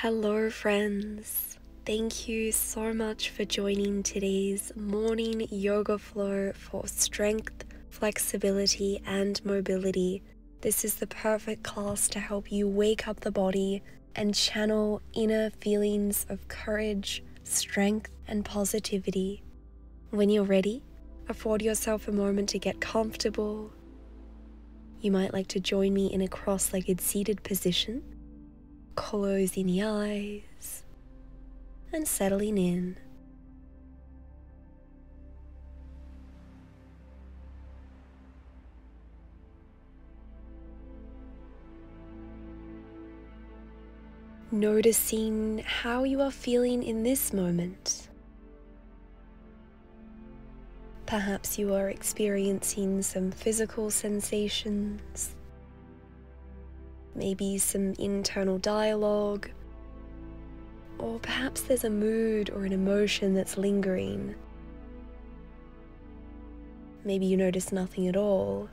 Hello friends, thank you so much for joining today's morning yoga flow for strength, flexibility and mobility. This is the perfect class to help you wake up the body and channel inner feelings of courage, strength and positivity. When you're ready, afford yourself a moment to get comfortable. You might like to join me in a cross-legged seated position, closing the eyes and settling in. Noticing how you are feeling in this moment. Perhaps you are experiencing some physical sensations, maybe some internal dialogue, or perhaps there's a mood or an emotion that's lingering. Maybe you notice nothing at all.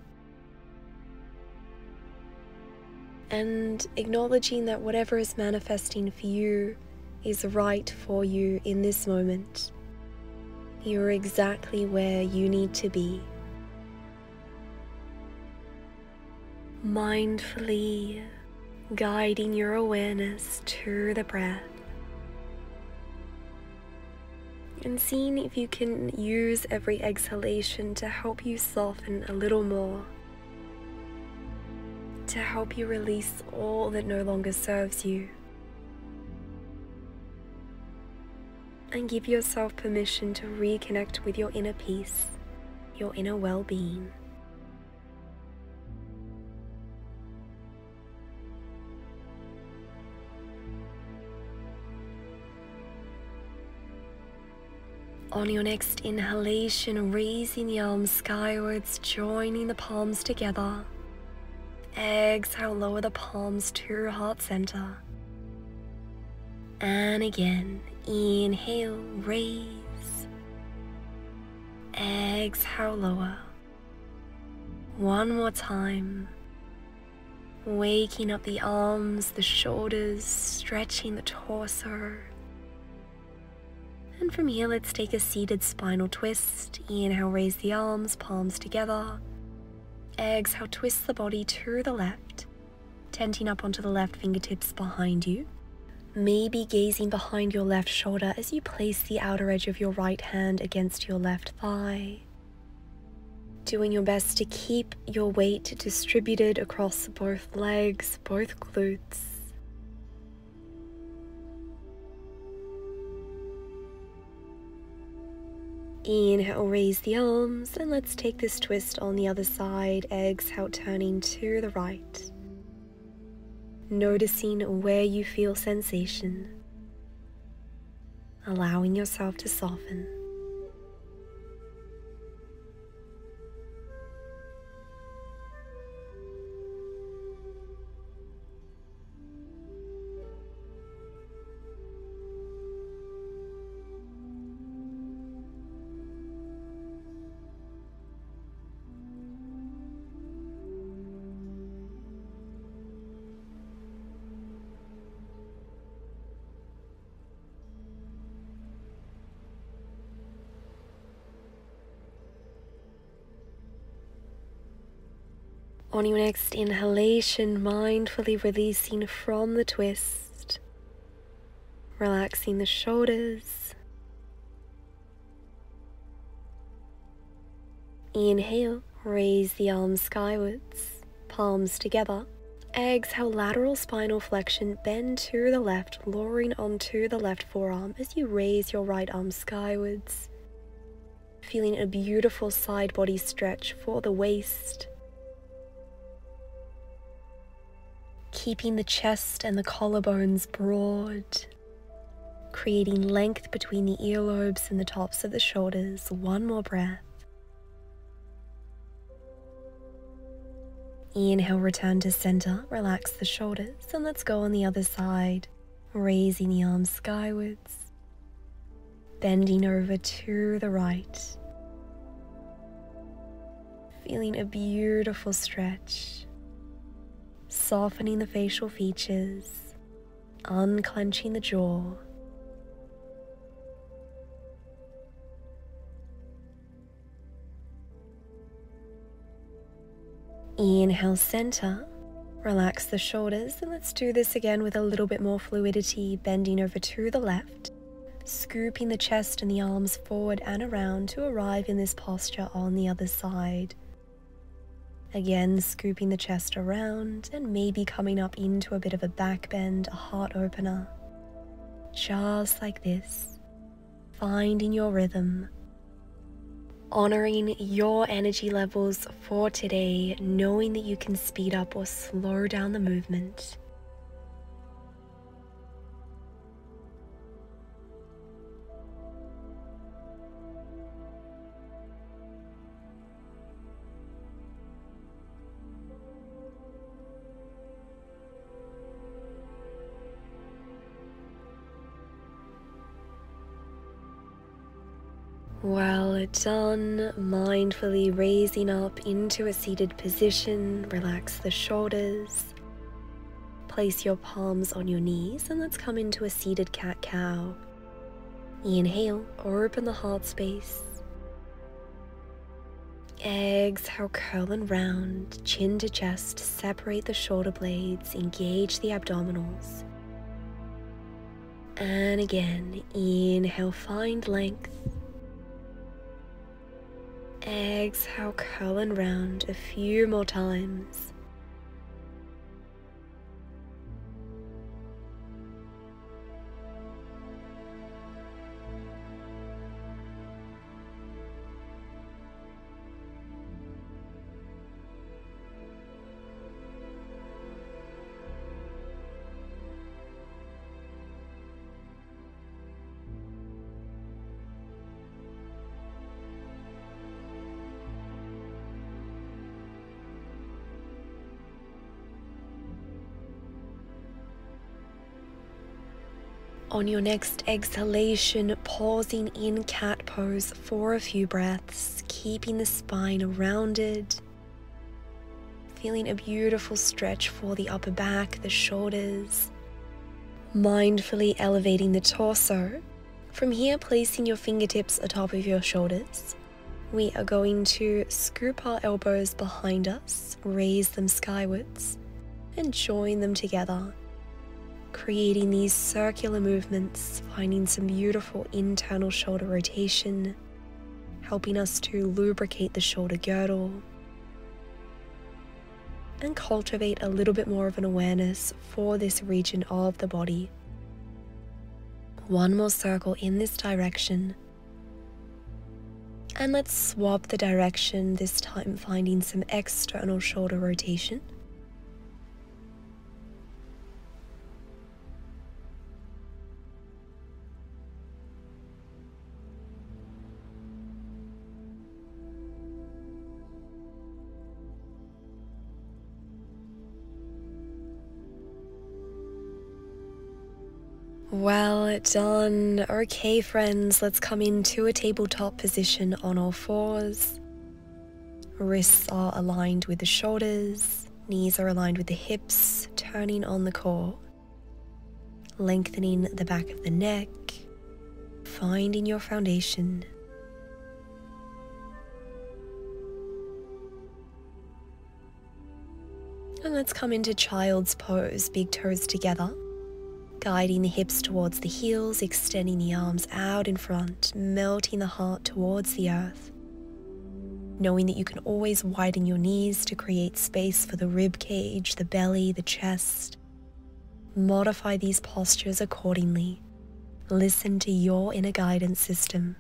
And acknowledging that whatever is manifesting for you is right for you in this moment. You're exactly where you need to be. Mindfully guiding your awareness to the breath. And seeing if you can use every exhalation to help you soften a little more, to help you release all that no longer serves you, and give yourself permission to reconnect with your inner peace, your inner well-being. On your next inhalation, raising the arms skywards, joining the palms together. Exhale, lower the palms to heart center. And again, inhale, raise. Exhale, lower. One more time. Waking up the arms, the shoulders, stretching the torso. And from here, let's take a seated spinal twist. Inhale, raise the arms, palms together. Exhale, twist the body to the left, tenting up onto the left fingertips behind you. Maybe gazing behind your left shoulder as you place the outer edge of your right hand against your left thigh. Doing your best to keep your weight distributed across both legs, both glutes. Inhale, raise the arms, and let's take this twist on the other side. Exhale, turning to the right. Noticing where you feel sensation. Allowing yourself to soften. On your next inhalation, mindfully releasing from the twist, relaxing the shoulders. Inhale, raise the arms skywards, palms together. Exhale, lateral spinal flexion, bend to the left, lowering onto the left forearm as you raise your right arm skywards. Feeling a beautiful side body stretch for the waist. Keeping the chest and the collarbones broad, creating length between the earlobes and the tops of the shoulders. One more breath. Inhale, return to center, relax the shoulders, and let's go on the other side, raising the arms skywards, bending over to the right, feeling a beautiful stretch. Softening the facial features, unclenching the jaw. Inhale, center. Relax the shoulders, and let's do this again with a little bit more fluidity, bending over to the left, scooping the chest and the arms forward and around to arrive in this posture on the other side. Again, scooping the chest around and maybe coming up into a bit of a back bend, a heart opener. Just like this, finding your rhythm, honoring your energy levels for today, knowing that you can speed up or slow down the movement. Well done. Mindfully raising up into a seated position. Relax the shoulders. Place your palms on your knees and let's come into a seated cat-cow. Inhale, open the heart space. Exhale, curl and round, chin to chest, separate the shoulder blades, engage the abdominals. And again, inhale, find length. Exhale, curl and round a few more times. On your next exhalation, pausing in cat pose for a few breaths, keeping the spine rounded, feeling a beautiful stretch for the upper back, the shoulders, mindfully elevating the torso. From here, placing your fingertips atop of your shoulders, we are going to scoop our elbows behind us, raise them skywards, and join them together, creating these circular movements, finding some beautiful internal shoulder rotation, helping us to lubricate the shoulder girdle, and cultivate a little bit more of an awareness for this region of the body. One more circle in this direction. And let's swap the direction, this time finding some external shoulder rotation. Well done. Okay, friends, let's come into a tabletop position on all fours. Wrists are aligned with the shoulders, knees are aligned with the hips, turning on the core, lengthening the back of the neck, finding your foundation. And let's come into child's pose, big toes together, guiding the hips towards the heels, extending the arms out in front, melting the heart towards the earth. Knowing that you can always widen your knees to create space for the rib cage, the belly, the chest. Modify these postures accordingly. Listen to your inner guidance system.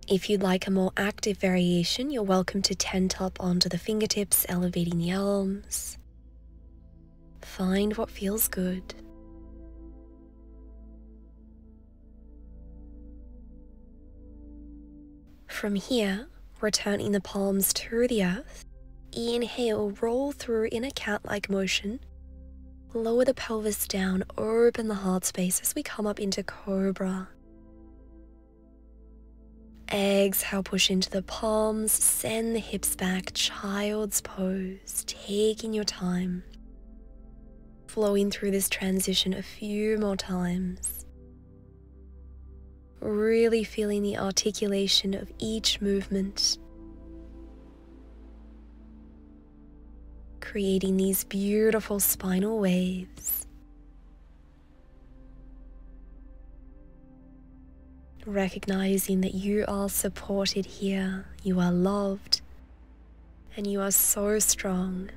If you'd like a more active variation, you're welcome to tent up onto the fingertips, elevating the arms. Find what feels good. From here, returning the palms to the earth. Inhale, roll through in a cat-like motion. Lower the pelvis down, open the heart space as we come up into cobra. Exhale, push into the palms, send the hips back, child's pose, taking your time, flowing through this transition a few more times, really feeling the articulation of each movement, creating these beautiful spinal waves. Recognizing that you are supported here, you are loved, and you are so strong.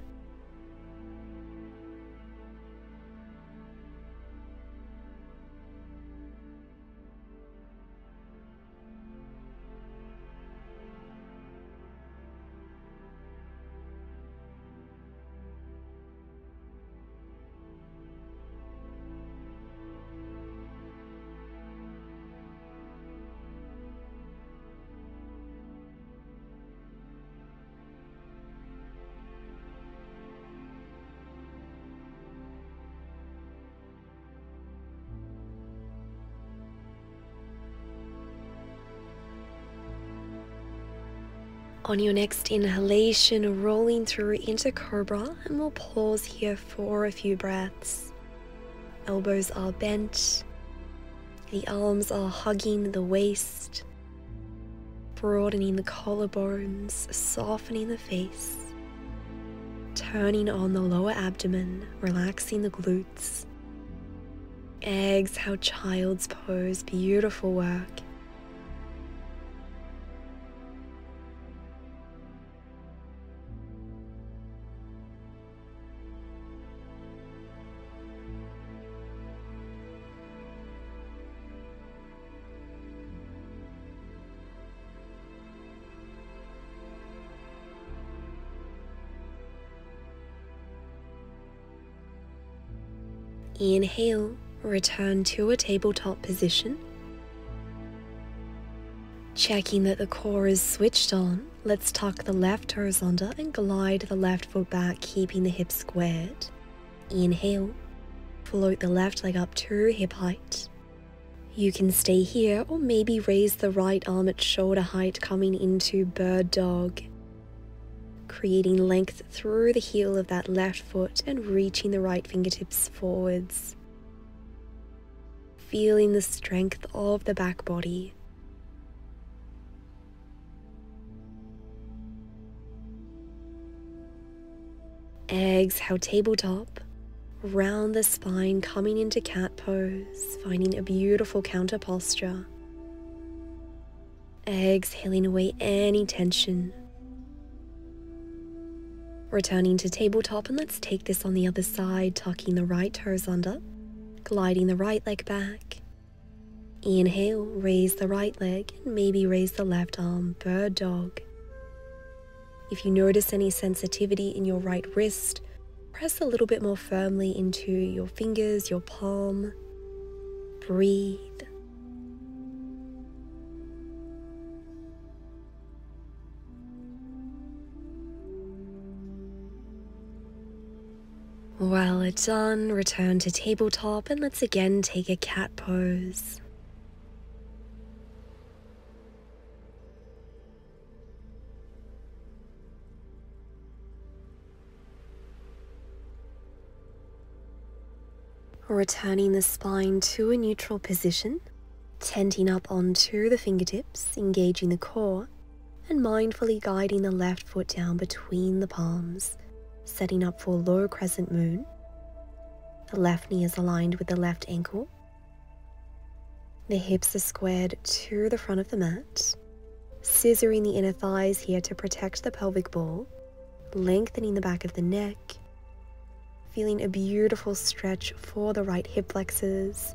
On your next inhalation, rolling through into Cobra, and we'll pause here for a few breaths. Elbows are bent, the arms are hugging the waist, broadening the collarbones, softening the face, turning on the lower abdomen, relaxing the glutes. Exhale, child's pose, beautiful work. Inhale, return to a tabletop position. Checking that the core is switched on, let's tuck the left toes under and glide the left foot back, keeping the hips squared. Inhale, float the left leg up to hip height. You can stay here or maybe raise the right arm at shoulder height, coming into bird dog. Creating length through the heel of that left foot and reaching the right fingertips forwards. Feeling the strength of the back body. Exhale, tabletop. Round the spine, coming into cat pose, finding a beautiful counter posture. Exhaling away any tension. Returning to tabletop, and let's take this on the other side, tucking the right toes under, gliding the right leg back. Inhale, raise the right leg and maybe raise the left arm, bird dog. If you notice any sensitivity in your right wrist, press a little bit more firmly into your fingers, your palm. Breathe. Well done, return to tabletop, and let's again take a cat pose. Returning the spine to a neutral position, tenting up onto the fingertips, engaging the core, and mindfully guiding the left foot down between the palms, setting up for low crescent moon. The left knee is aligned with the left ankle. The hips are squared to the front of the mat, scissoring the inner thighs here to protect the pelvic ball, lengthening the back of the neck, feeling a beautiful stretch for the right hip flexors.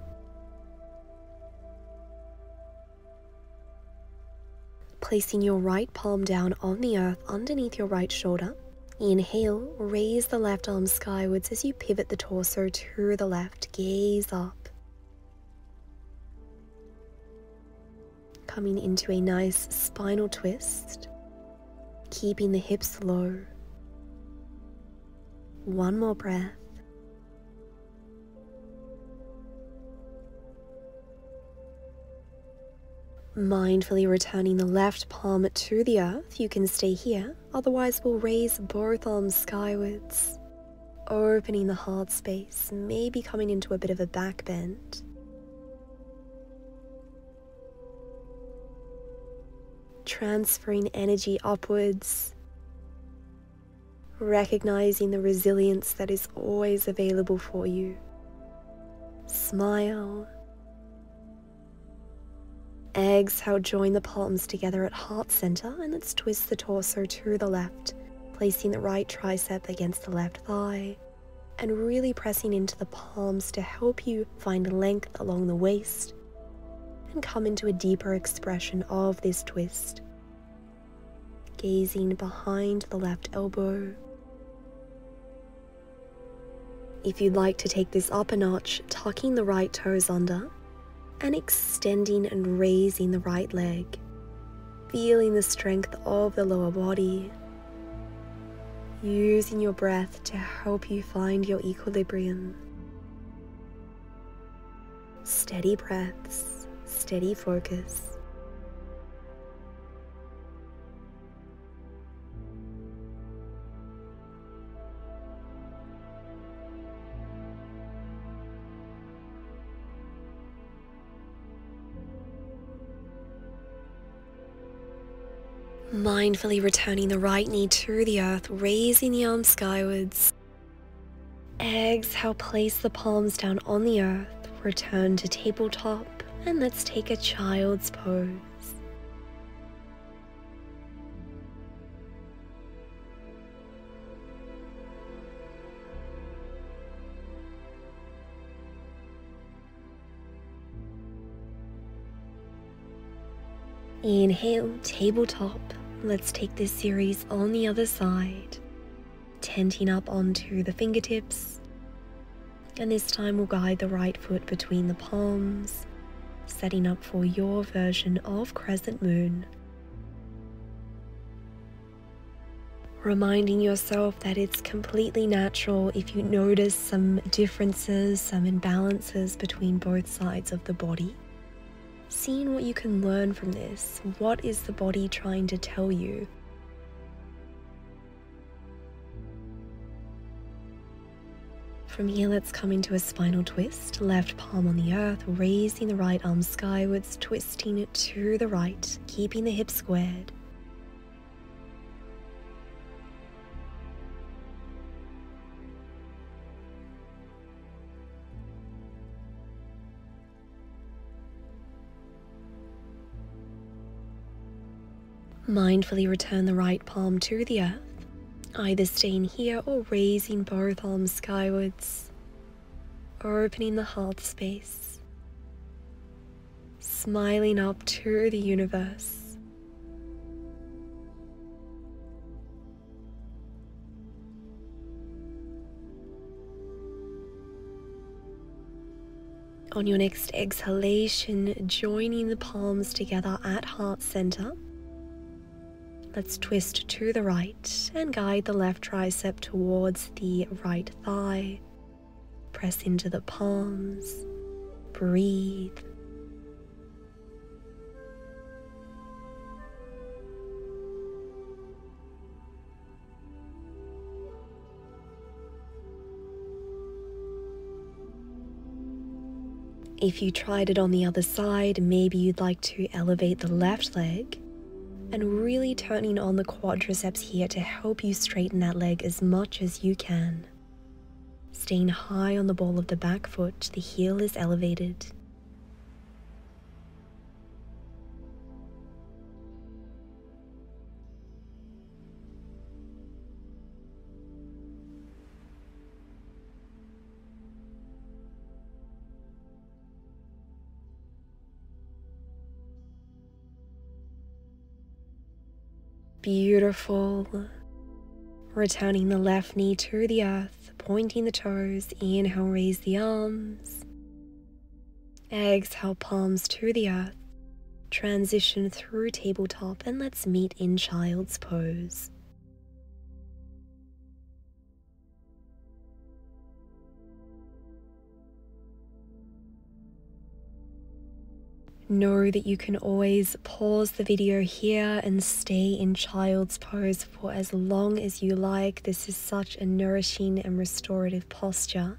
Placing your right palm down on the earth underneath your right shoulder. Inhale, raise the left arm skywards as you pivot the torso to the left, gaze up. Coming into a nice spinal twist, keeping the hips low. One more breath. Mindfully returning the left palm to the earth. You can stay here, otherwise we'll raise both arms skywards, opening the heart space, maybe coming into a bit of a back bend. Transferring energy upwards, recognizing the resilience that is always available for you. Smile. Exhale, join the palms together at heart center, and let's twist the torso to the left, placing the right tricep against the left thigh, and really pressing into the palms to help you find length along the waist and come into a deeper expression of this twist. Gazing behind the left elbow. If you'd like to take this up a notch, tucking the right toes under and extending and raising the right leg, feeling the strength of the lower body, using your breath to help you find your equilibrium. Steady breaths, steady focus. Mindfully returning the right knee to the earth, raising the arms skywards. Exhale, place the palms down on the earth, return to tabletop, and let's take a child's pose. Inhale, tabletop. Let's take this series on the other side, tenting up onto the fingertips, and this time we'll guide the right foot between the palms, setting up for your version of crescent moon. Reminding yourself that it's completely natural if you notice some differences, some imbalances between both sides of the body. Seeing what you can learn from this. What is the body trying to tell you? From here, let's come into a spinal twist. Left palm on the earth, raising the right arm skywards, twisting it to the right, keeping the hips squared. Mindfully return the right palm to the earth, either staying here or raising both arms skywards, opening the heart space, smiling up to the universe. On your next exhalation, joining the palms together at heart center. Let's twist to the right and guide the left tricep towards the right thigh. Press into the palms. Breathe. If you tried it on the other side, maybe you'd like to elevate the left leg and really turning on the quadriceps here to help you straighten that leg as much as you can. Staying high on the ball of the back foot, the heel is elevated. Beautiful. Returning the left knee to the earth, pointing the toes. Inhale, raise the arms. Exhale, palms to the earth. Transition through tabletop, and let's meet in child's pose. Know that you can always pause the video here and stay in child's pose for as long as you like. This is such a nourishing and restorative posture.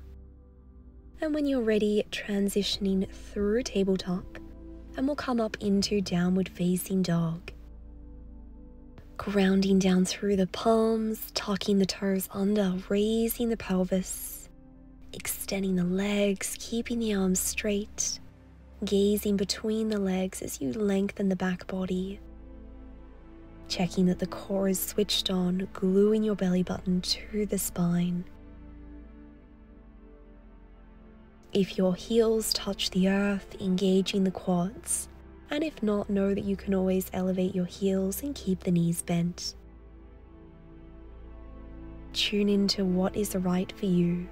And when you're ready, transitioning through tabletop, and we'll come up into downward facing dog. Grounding down through the palms, tucking the toes under, raising the pelvis, extending the legs, keeping the arms straight, gazing between the legs as you lengthen the back body, checking that the core is switched on, gluing your belly button to the spine. If your heels touch the earth, engaging the quads, and if not, know that you can always elevate your heels and keep the knees bent. Tune into what is right for you.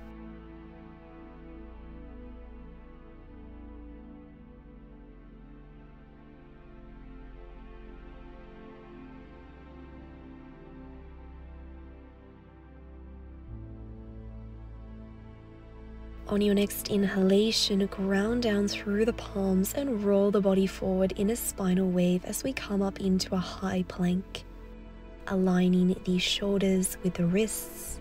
On your next inhalation, ground down through the palms and roll the body forward in a spinal wave as we come up into a high plank. Aligning the shoulders with the wrists,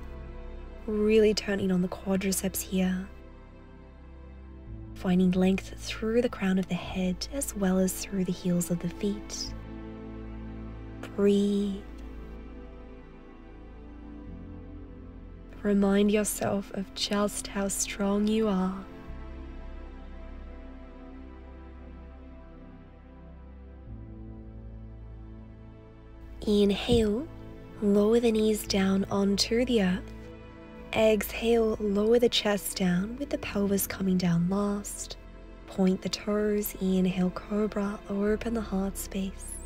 really turning on the quadriceps here. Finding length through the crown of the head as well as through the heels of the feet. Breathe. Remind yourself of just how strong you are. Inhale, lower the knees down onto the earth. Exhale, lower the chest down with the pelvis coming down last. Point the toes, inhale cobra, open the heart space.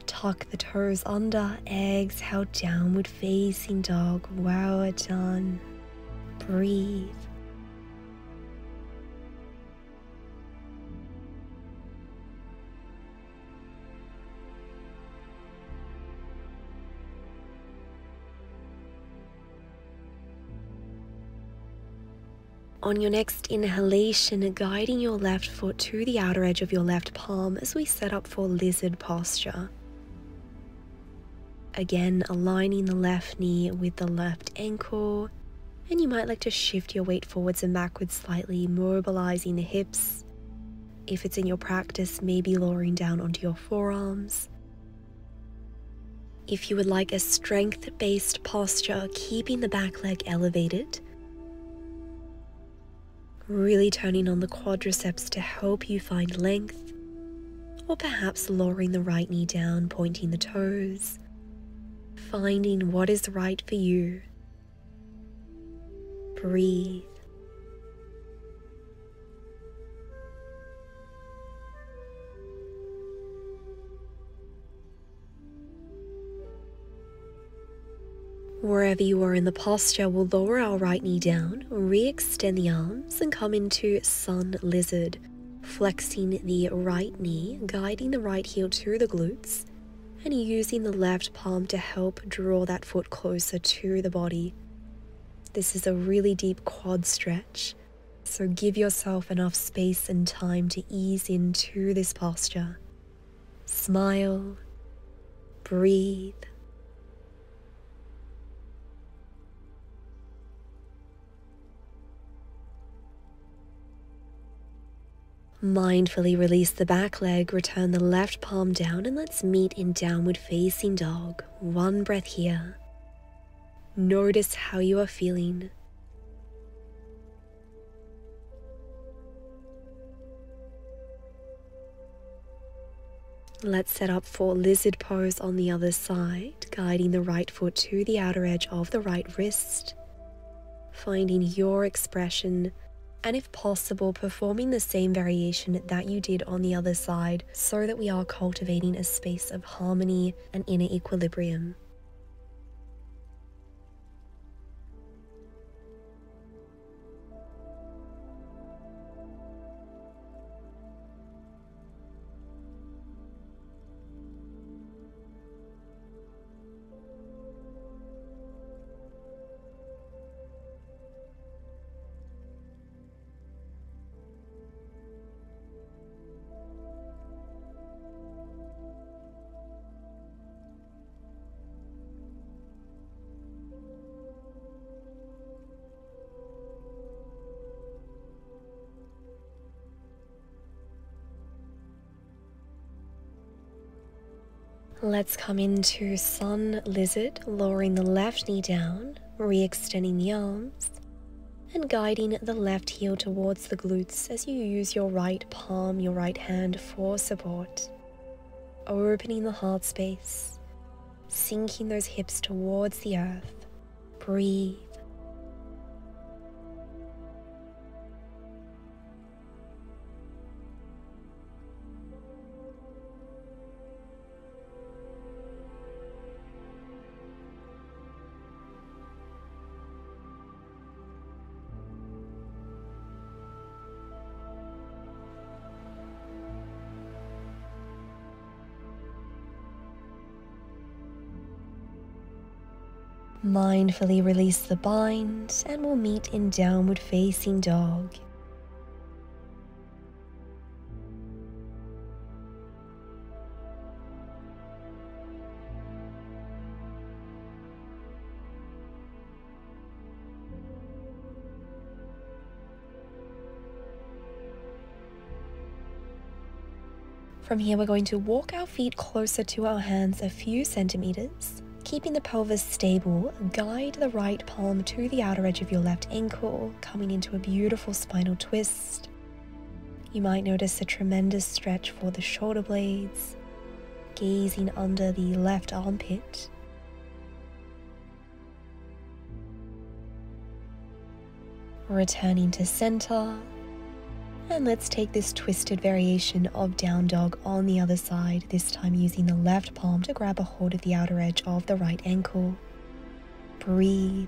Tuck the toes under, exhale downward facing dog. Well done. Breathe. On your next inhalation, guiding your left foot to the outer edge of your left palm as we set up for lizard posture. Again, aligning the left knee with the left ankle, and you might like to shift your weight forwards and backwards slightly, mobilizing the hips. If it's in your practice, maybe lowering down onto your forearms. If you would like a strength-based posture, keeping the back leg elevated, really turning on the quadriceps to help you find length, or perhaps lowering the right knee down, pointing the toes, finding what is right for you. Breathe. Wherever you are in the posture, we'll lower our right knee down, re-extend the arms and come into sun lizard, flexing the right knee, guiding the right heel to the glutes, and using the left palm to help draw that foot closer to the body. This is a really deep quad stretch, so give yourself enough space and time to ease into this posture. Smile, breathe. Mindfully release the back leg, return the left palm down, and let's meet in downward facing dog. One breath here. Notice how you are feeling. Let's set up for lizard pose on the other side, guiding the right foot to the outer edge of the right wrist, finding your expression, and if possible, performing the same variation that you did on the other side so that we are cultivating a space of harmony and inner equilibrium. Let's come into sun lizard, lowering the left knee down, re-extending the arms, and guiding the left heel towards the glutes as you use your right palm, your right hand for support. Opening the heart space, sinking those hips towards the earth. Breathe. Mindfully release the bind and we'll meet in downward facing dog. From here, we're going to walk our feet closer to our hands a few centimeters. Keeping the pelvis stable, guide the right palm to the outer edge of your left ankle, coming into a beautiful spinal twist. You might notice a tremendous stretch for the shoulder blades, gazing under the left armpit. Returning to center. And let's take this twisted variation of down dog on the other side, this time using the left palm to grab a hold of the outer edge of the right ankle. Breathe.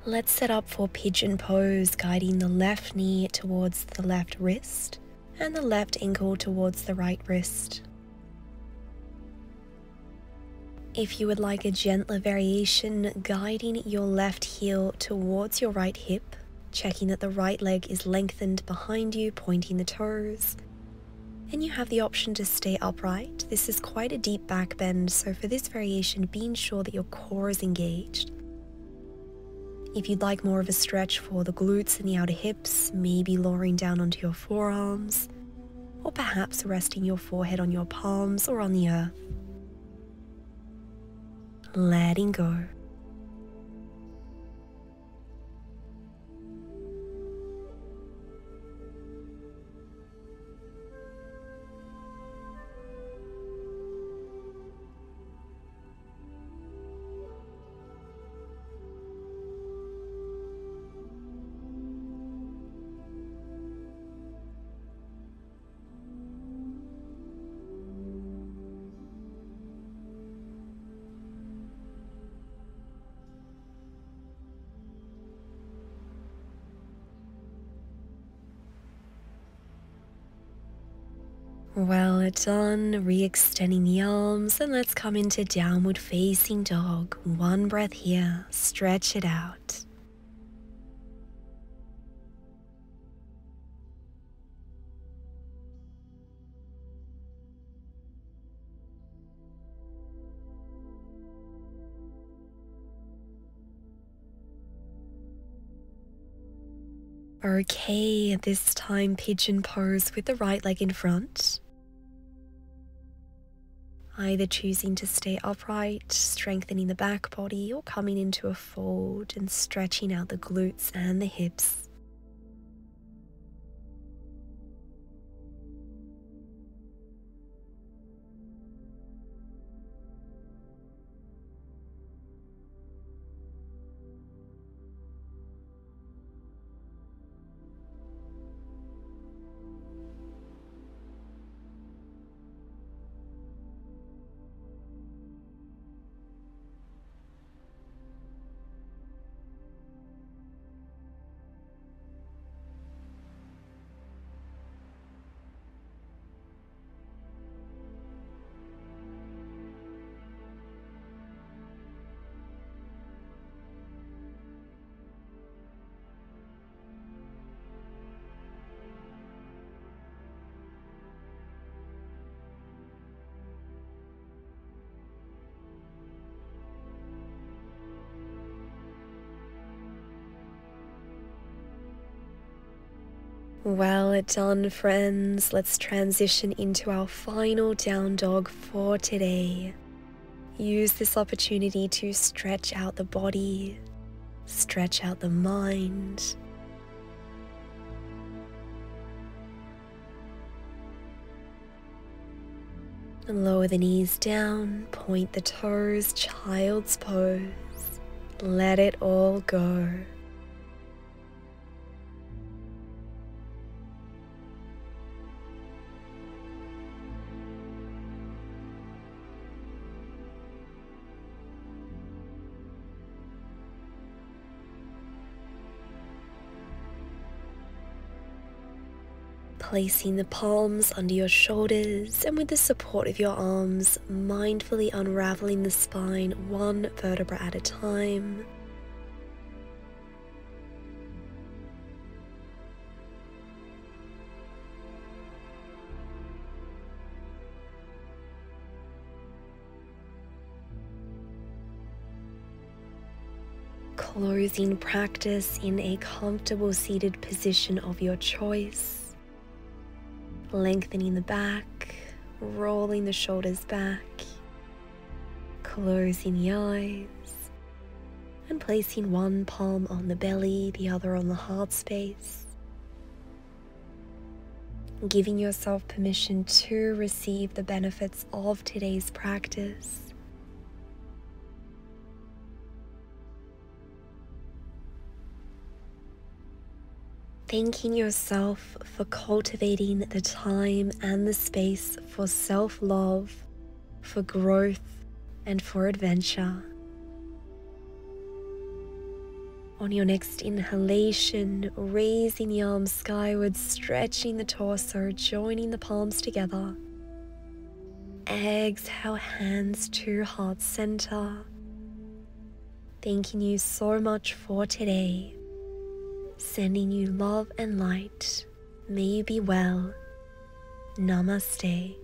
Let's set up for pigeon pose, guiding the left knee towards the left wrist and the left ankle towards the right wrist. If you would like a gentler variation, guiding your left heel towards your right hip, checking that the right leg is lengthened behind you, pointing the toes. And you have the option to stay upright. This is quite a deep back bend, so for this variation, being sure that your core is engaged. If you'd like more of a stretch for the glutes and the outer hips, maybe lowering down onto your forearms, or perhaps resting your forehead on your palms or on the earth. Letting go. Well done, re-extending the arms, and let's come into downward facing dog. One breath here, stretch it out. Okay, this time pigeon pose with the right leg in front. Either choosing to stay upright, strengthening the back body, or coming into a fold and stretching out the glutes and the hips. Well done, friends. Let's transition into our final down dog for today. Use this opportunity to stretch out the body, stretch out the mind. And lower the knees down, point the toes, child's pose. Let it all go. Placing the palms under your shoulders and with the support of your arms, mindfully unraveling the spine one vertebra at a time. Closing practice in a comfortable seated position of your choice. Lengthening the back, rolling the shoulders back, closing the eyes, and placing one palm on the belly, the other on the heart space. Giving yourself permission to receive the benefits of today's practice. Thanking yourself for cultivating the time and the space for self-love, for growth, and for adventure. On your next inhalation, raising the arms skyward, stretching the torso, joining the palms together. Exhale, hands to heart center. Thanking you so much for today. Sending you love and light. May you be well. Namaste.